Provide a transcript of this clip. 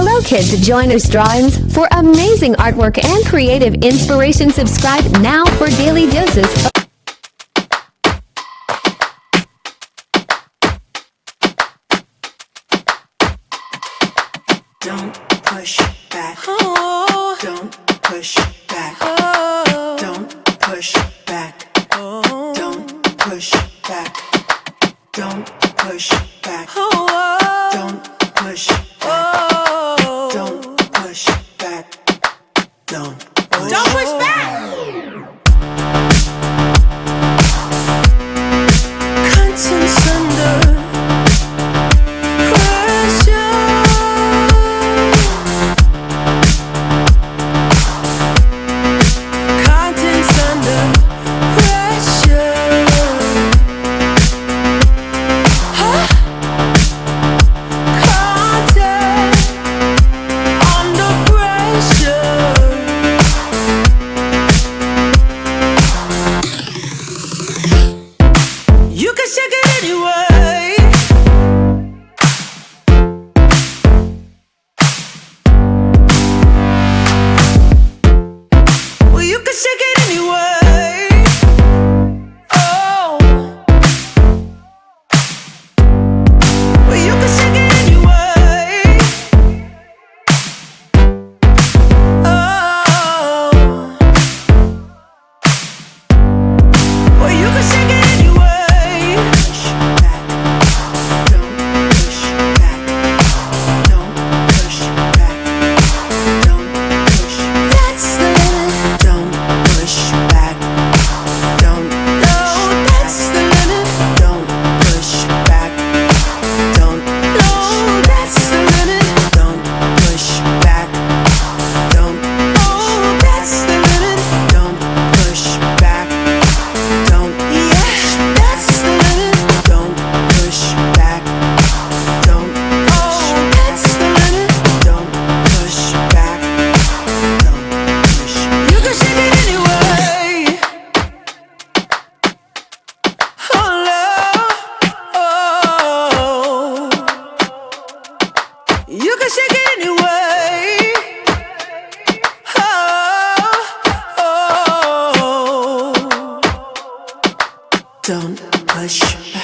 Hello kids, join us drawings for amazing artwork and creative inspiration. Subscribe now for daily doses. Don't push back. Oh. Don't push back. Oh. Don't push back. Oh. Don't push back. Don't push back. Oh. Don't push back. Oh. Don't push back. Don't push back. Contents under you can shake it anyway. Oh, oh. Don't push